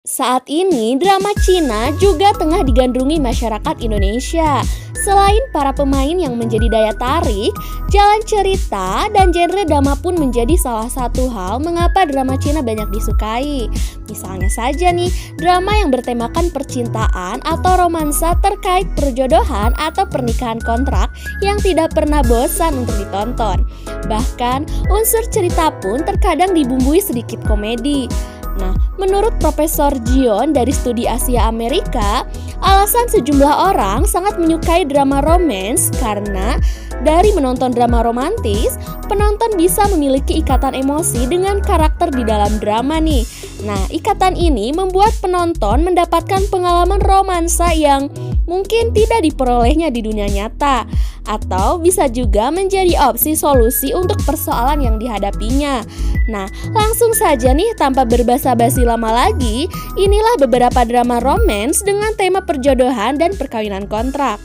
Saat ini, drama Cina juga tengah digandrungi masyarakat Indonesia. Selain para pemain yang menjadi daya tarik, jalan cerita dan genre drama pun menjadi salah satu hal mengapa drama Cina banyak disukai. Misalnya saja nih, drama yang bertemakan percintaan atau romansa terkait perjodohan atau pernikahan kontrak yang tidak pernah bosan untuk ditonton. Bahkan, unsur cerita pun terkadang dibumbui sedikit komedi. Nah, menurut Profesor Jion dari Studi Asia Amerika, alasan sejumlah orang sangat menyukai drama romance karena dari menonton drama romantis, penonton bisa memiliki ikatan emosi dengan karakter di dalam drama nih. Nah, ikatan ini membuat penonton mendapatkan pengalaman romansa yang mungkin tidak diperolehnya di dunia nyata, atau bisa juga menjadi opsi solusi untuk persoalan yang dihadapinya. Nah, langsung saja nih tanpa berbasa-basi lama lagi, inilah beberapa drama romance dengan tema perjodohan dan perkawinan kontrak.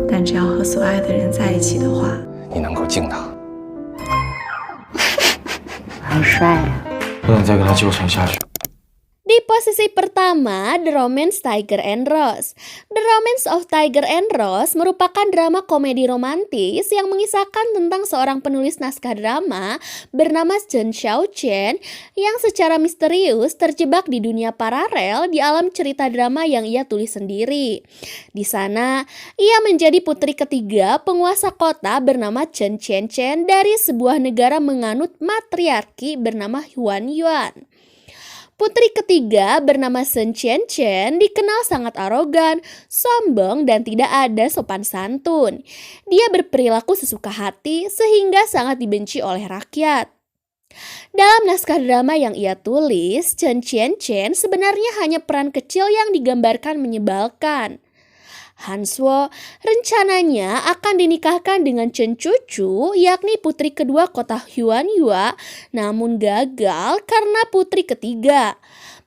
但只要和所爱的人在一起的话，你能够敬他，好帅啊！不能再跟他纠缠下去。 Di posisi pertama, The Romance Tiger and Rose. The Romance of Tiger and Rose merupakan drama komedi romantis yang mengisahkan tentang seorang penulis naskah drama bernama Chen Xiaochen yang secara misterius terjebak di dunia paralel di alam cerita drama yang ia tulis sendiri. Di sana, ia menjadi putri ketiga penguasa kota bernama Chen Chen dari sebuah negara menganut matriarki bernama Huan Yuan. Putri ketiga bernama Sun Chen dikenal sangat arogan, sombong, dan tidak ada sopan santun. Dia berperilaku sesuka hati sehingga sangat dibenci oleh rakyat. Dalam naskah drama yang ia tulis, Chen sebenarnya hanya peran kecil yang digambarkan menyebalkan. Hanswo rencananya akan dinikahkan dengan Chen Cucu, yakni putri kedua kota Huanyue, namun gagal karena putri ketiga.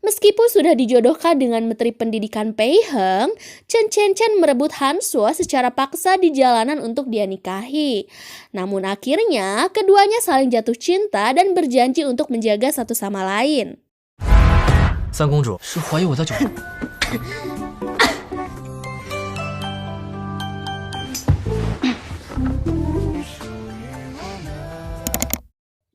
Meskipun sudah dijodohkan dengan Menteri Pendidikan Pei Heng, Chen merebut Hanswo secara paksa di jalanan untuk dia nikahi. Namun akhirnya keduanya saling jatuh cinta dan berjanji untuk menjaga satu sama lain. 三公主是怀疑我在酒。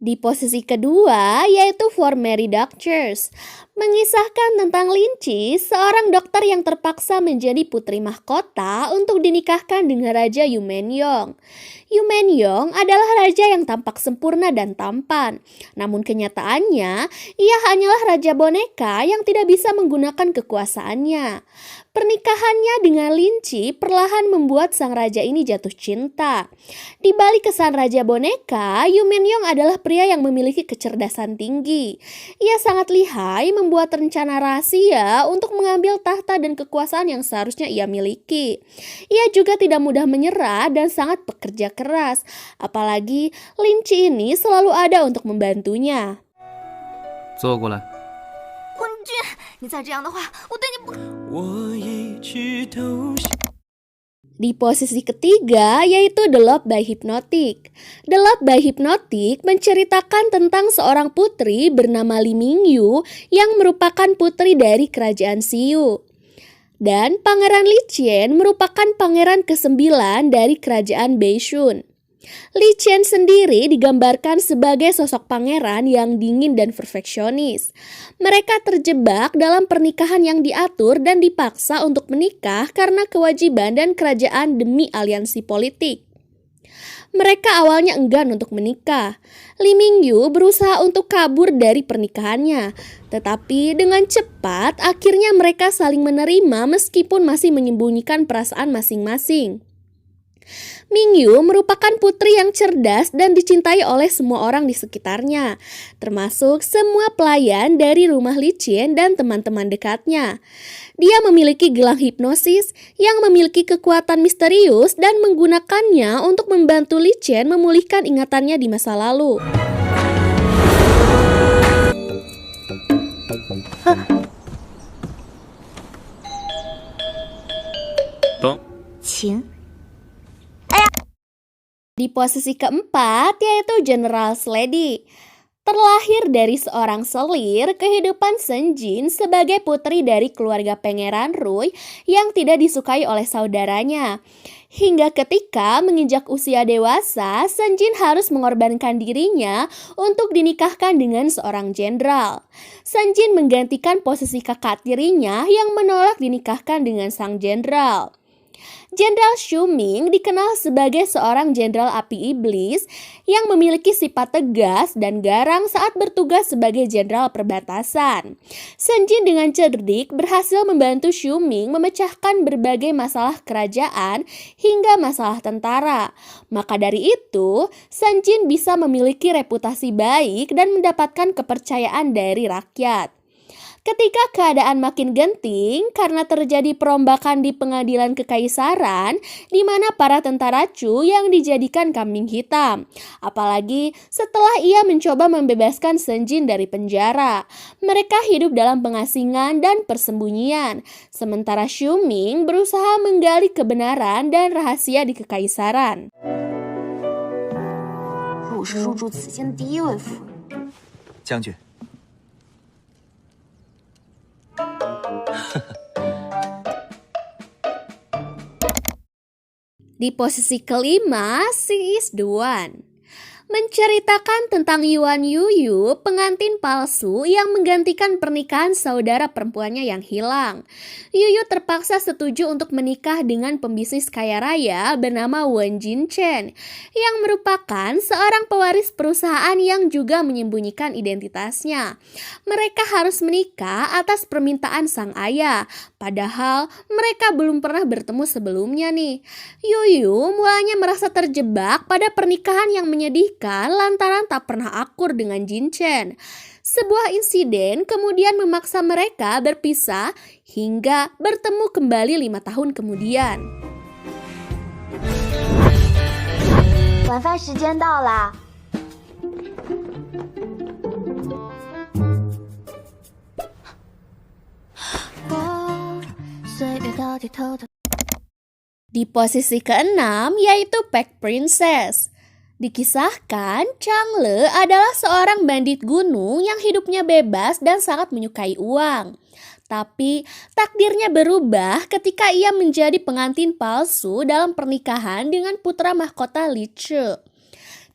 Di posisi kedua yaitu For Mary Doctors, mengisahkan tentang Linci, seorang dokter yang terpaksa menjadi putri mahkota untuk dinikahkan dengan Raja Yumenyong. Yumenyong adalah raja yang tampak sempurna dan tampan, namun kenyataannya ia hanyalah raja boneka yang tidak bisa menggunakan kekuasaannya. Pernikahannya dengan Linci perlahan membuat sang raja ini jatuh cinta. Di balik kesan raja boneka, Yumenyong adalah pria yang memiliki kecerdasan tinggi. Ia sangat lihai membuat rencana rahasia untuk mengambil tahta dan kekuasaan yang seharusnya ia miliki. Ia juga tidak mudah menyerah dan sangat pekerja keras. Apalagi Linci ini selalu ada untuk membantunya. 坐过来。 昏君，你再这样的话，我对你不…… Di posisi ketiga yaitu The Love by Hypnotic. The Love by Hypnotic menceritakan tentang seorang putri bernama Li Mingyu yang merupakan putri dari kerajaan Xiu. Dan Pangeran Li Qian merupakan pangeran ke-9 dari kerajaan Beishun. Li Qian sendiri digambarkan sebagai sosok pangeran yang dingin dan perfeksionis. Mereka terjebak dalam pernikahan yang diatur dan dipaksa untuk menikah karena kewajiban dan kerajaan demi aliansi politik. Mereka awalnya enggan untuk menikah. Li Mingyu berusaha untuk kabur dari pernikahannya, tetapi dengan cepat akhirnya mereka saling menerima meskipun masih menyembunyikan perasaan masing-masing. Mingyu merupakan putri yang cerdas dan dicintai oleh semua orang di sekitarnya, termasuk semua pelayan dari rumah Li Qian dan teman-teman dekatnya. Dia memiliki gelang hipnosis yang memiliki kekuatan misterius dan menggunakannya untuk membantu Li Qian memulihkan ingatannya di masa lalu. Qin。 Di posisi keempat yaitu General's Lady. Terlahir dari seorang selir, kehidupan Senjin sebagai putri dari keluarga Pangeran Rui yang tidak disukai oleh saudaranya. Hingga ketika menginjak usia dewasa, Senjin harus mengorbankan dirinya untuk dinikahkan dengan seorang jenderal. Senjin menggantikan posisi kakak tirinya yang menolak dinikahkan dengan sang jenderal. Jenderal Xu Ming dikenal sebagai seorang jenderal api iblis yang memiliki sifat tegas dan garang saat bertugas sebagai jenderal perbatasan. Senjin dengan cerdik berhasil membantu Xu Ming memecahkan berbagai masalah kerajaan hingga masalah tentara. Maka dari itu, Senjin bisa memiliki reputasi baik dan mendapatkan kepercayaan dari rakyat. Ketika keadaan makin genting karena terjadi perombakan di pengadilan kekaisaran di mana para tentara Chu yang dijadikan kambing hitam. Apalagi setelah ia mencoba membebaskan Senjin dari penjara. Mereka hidup dalam pengasingan dan persembunyian. Sementara Xu Ming berusaha menggali kebenaran dan rahasia di kekaisaran. 我是入住此间的第一位夫人。将军， Di posisi kelima, She is the One. Menceritakan tentang Yuan Yuyu, pengantin palsu yang menggantikan pernikahan saudara perempuannya yang hilang. Yuyu terpaksa setuju untuk menikah dengan pembisnis kaya raya bernama Wen Jinchen, yang merupakan seorang pewaris perusahaan yang juga menyembunyikan identitasnya. Mereka harus menikah atas permintaan sang ayah, padahal mereka belum pernah bertemu sebelumnya nih. Yuyu mulanya merasa terjebak pada pernikahan yang menyedihkan lantaran tak pernah akur dengan Jinchen. Sebuah insiden kemudian memaksa mereka berpisah hingga bertemu kembali 5 tahun kemudian. 晚饭时间到啦！ Di posisi keenam yaitu Pack Princess. Dikisahkan, Changle adalah seorang bandit gunung yang hidupnya bebas dan sangat menyukai uang. Tapi takdirnya berubah ketika ia menjadi pengantin palsu dalam pernikahan dengan putra mahkota Li Che.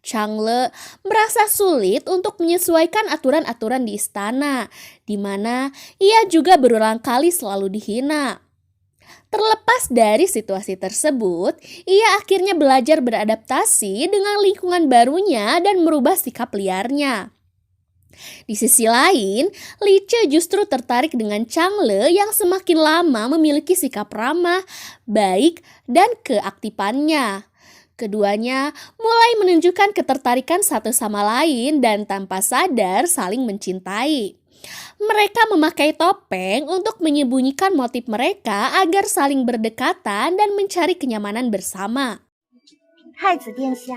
Changle merasa sulit untuk menyesuaikan aturan-aturan di istana, di mana ia juga berulang kali selalu dihina. Terlepas dari situasi tersebut, ia akhirnya belajar beradaptasi dengan lingkungan barunya dan merubah sikap liarnya. Di sisi lain, Li Che justru tertarik dengan Changle yang semakin lama memiliki sikap ramah, baik, dan keaktifannya. Keduanya mulai menunjukkan ketertarikan satu sama lain dan tanpa sadar saling mencintai. Mereka memakai topeng untuk menyembunyikan motif mereka agar saling berdekatan dan mencari kenyamanan bersama. 太子殿下，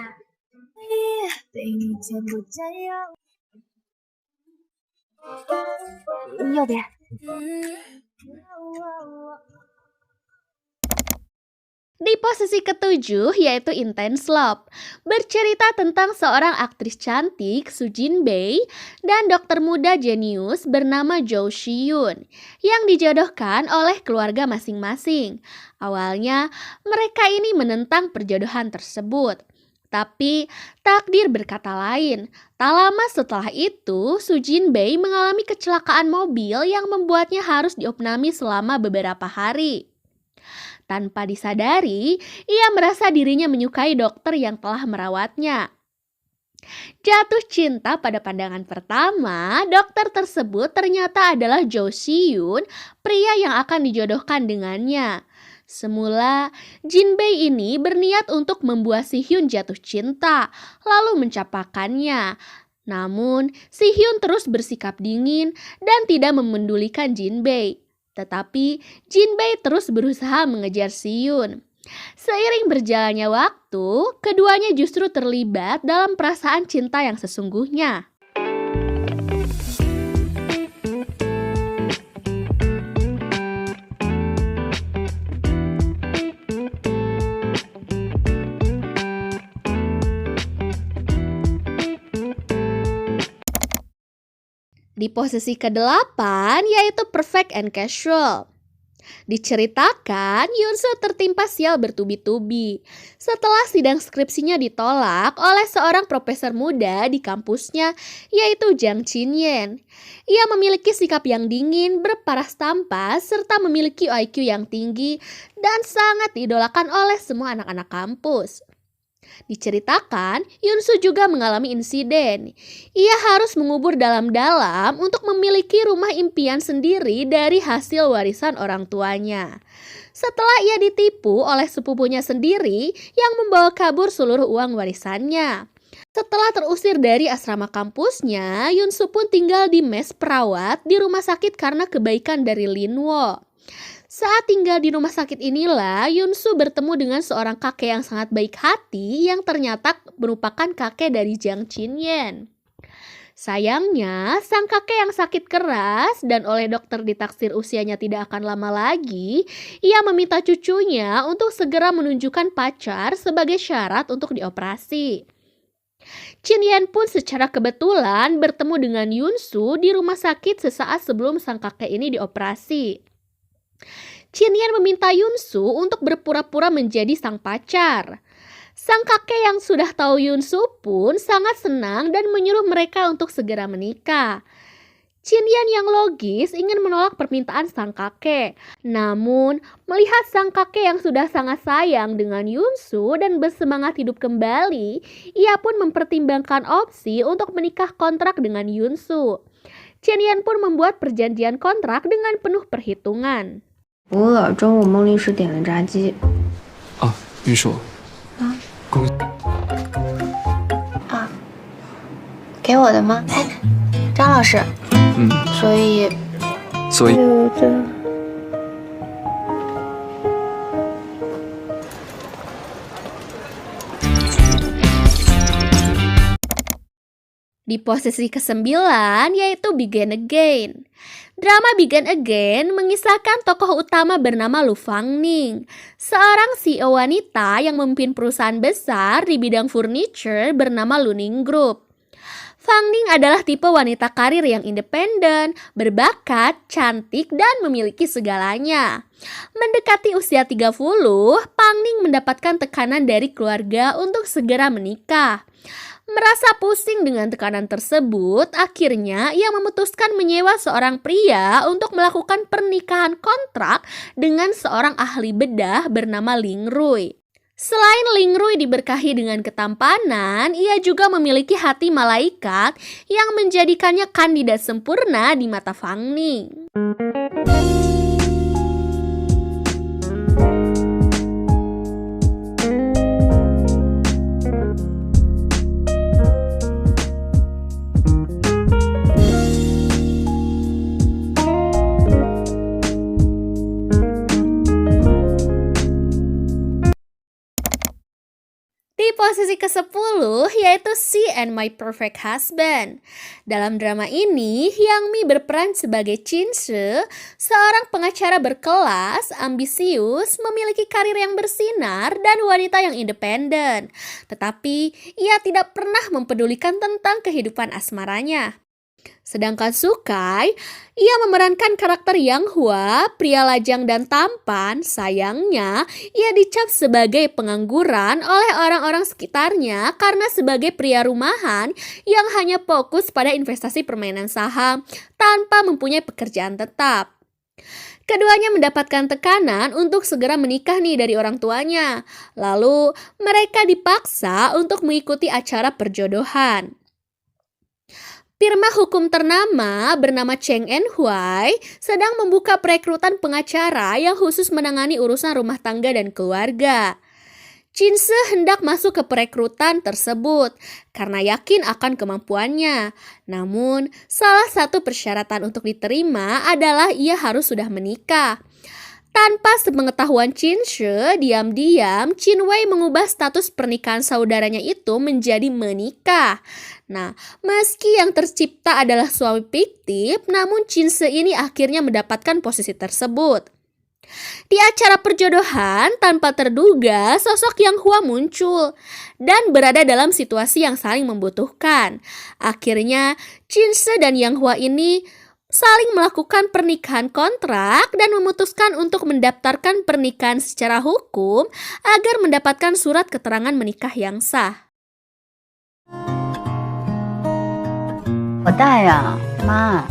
右边。 Di posisi ketujuh yaitu Intense Love, bercerita tentang seorang aktris cantik Su Jinbei dan dokter muda jenius bernama Zhou Xiyun yang dijodohkan oleh keluarga masing-masing. Awalnya mereka ini menentang perjodohan tersebut. Tapi takdir berkata lain. Tak lama setelah itu, Su Jinbei mengalami kecelakaan mobil yang membuatnya harus diopnami selama beberapa hari. Tanpa disadari, ia merasa dirinya menyukai dokter yang telah merawatnya. Jatuh cinta pada pandangan pertama, dokter tersebut ternyata adalah Zhou Xiyun, pria yang akan dijodohkan dengannya. Semula, Jinbei ini berniat untuk membuat Si Hyun jatuh cinta, lalu mencapakannya. Namun, Si Hyun terus bersikap dingin dan tidak memendulikan Jinbei. Tetapi Jinbei terus berusaha mengejar Si Hyun. Seiring berjalannya waktu, keduanya justru terlibat dalam perasaan cinta yang sesungguhnya. Di posisi ke-8 yaitu perfect and casual. Diceritakan, Yunsu tertimpa sial bertubi-tubi setelah sidang skripsinya ditolak oleh seorang profesor muda di kampusnya, yaitu Jang Chinyen. Ia memiliki sikap yang dingin, berparas tampas, serta memiliki IQ yang tinggi dan sangat diidolakan oleh semua anak-anak kampus. Diceritakan, Yunsu juga mengalami insiden. Ia harus mengubur dalam-dalam untuk memiliki rumah impian sendiri dari hasil warisan orang tuanya. Setelah ia ditipu oleh sepupunya sendiri yang membawa kabur seluruh uang warisannya. Setelah terusir dari asrama kampusnya, Yunsu pun tinggal di mes perawat di rumah sakit karena kebaikan dari Linwo. Saat tinggal di rumah sakit inilah, Yunsu bertemu dengan seorang kakek yang sangat baik hati yang ternyata merupakan kakek dari Jang Chinyen. Sayangnya, sang kakek yang sakit keras dan oleh dokter ditaksir usianya tidak akan lama lagi, ia meminta cucunya untuk segera menunjukkan pacar sebagai syarat untuk dioperasi. Chinyen pun secara kebetulan bertemu dengan Yunsu di rumah sakit sesaat sebelum sang kakek ini dioperasi. Chinyen meminta Yunsu untuk berpura-pura menjadi sang pacar. Sang kakek yang sudah tahu Yunsu pun sangat senang dan menyuruh mereka untuk segera menikah. Chinyen yang logis ingin menolak permintaan sang kakek. Namun, melihat sang kakek yang sudah sangat sayang dengan Yunsu dan bersemangat hidup kembali, ia pun mempertimbangkan opsi untuk menikah kontrak dengan Yunsu. Chinyen pun membuat perjanjian kontrak dengan penuh perhitungan. 不饿，中午孟律师点了炸鸡。哦，玉树，给我的吗？哎，张老师。所以。Di posisi ke-9 yaitu Begin Again. Drama Begin Again mengisahkan tokoh utama bernama Lu Fangning, seorang CEO wanita yang memimpin perusahaan besar di bidang furniture bernama Luning Group. Fangning adalah tipe wanita karir yang independen, berbakat, cantik, dan memiliki segalanya. Mendekati usia 30, Fangning mendapatkan tekanan dari keluarga untuk segera menikah. Merasa pusing dengan tekanan tersebut, akhirnya ia memutuskan menyewa seorang pria untuk melakukan pernikahan kontrak dengan seorang ahli bedah bernama Ling Rui. Selain Ling Rui diberkahi dengan ketampanan, ia juga memiliki hati malaikat yang menjadikannya kandidat sempurna di mata Fangning. Di posisi ke-10 yaitu She and My Perfect Husband. Dalam drama ini, Hyang Mi berperan sebagai Chin Se, seorang pengacara berkelas, ambisius, memiliki karir yang bersinar dan wanita yang independen. Tetapi, ia tidak pernah mempedulikan tentang kehidupan asmaranya. Sedangkan Sukai, ia memerankan karakter Yang Hua, pria lajang dan tampan. Sayangnya, ia dicap sebagai pengangguran oleh orang-orang sekitarnya karena sebagai pria rumahan yang hanya fokus pada investasi permainan saham tanpa mempunyai pekerjaan tetap. Keduanya mendapatkan tekanan untuk segera menikah nih dari orang tuanya. Lalu, mereka dipaksa untuk mengikuti acara perjodohan. Firma hukum ternama bernama Cheng En Huai sedang membuka perekrutan pengacara yang khusus menangani urusan rumah tangga dan keluarga. Chin Se hendak masuk ke perekrutan tersebut karena yakin akan kemampuannya. Namun, salah satu persyaratan untuk diterima adalah ia harus sudah menikah. Tanpa sepengetahuan Chin Se, diam-diam Chin Wei mengubah status pernikahan saudaranya itu menjadi menikah. Nah, meski yang tercipta adalah suami fiktif, namun Chin Se ini akhirnya mendapatkan posisi tersebut. Di acara perjodohan, tanpa terduga, sosok Yang Hua muncul dan berada dalam situasi yang saling membutuhkan. Akhirnya, Jin Se dan Yang Hua ini saling melakukan pernikahan kontrak dan memutuskan untuk mendaftarkan pernikahan secara hukum agar mendapatkan surat keterangan menikah yang sah. 我大呀，妈，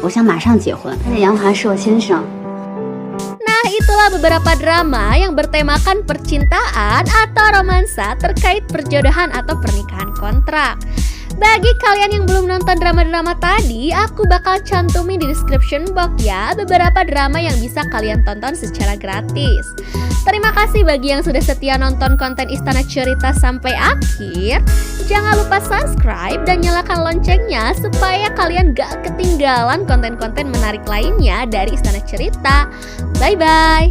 我想马上结婚，而且杨华是我先生。 Nah, itulah beberapa drama yang bertemakan percintaan atau romansa terkait perjodohan atau pernikahan kontrak. Bagi kalian yang belum nonton drama-drama tadi, aku bakal cantumin di description box ya beberapa drama yang bisa kalian tonton secara gratis. Terima kasih bagi yang sudah setia nonton konten Istana Cerita sampai akhir. Jangan lupa subscribe dan nyalakan loncengnya supaya kalian gak ketinggalan konten-konten menarik lainnya dari Istana Cerita. Bye-bye!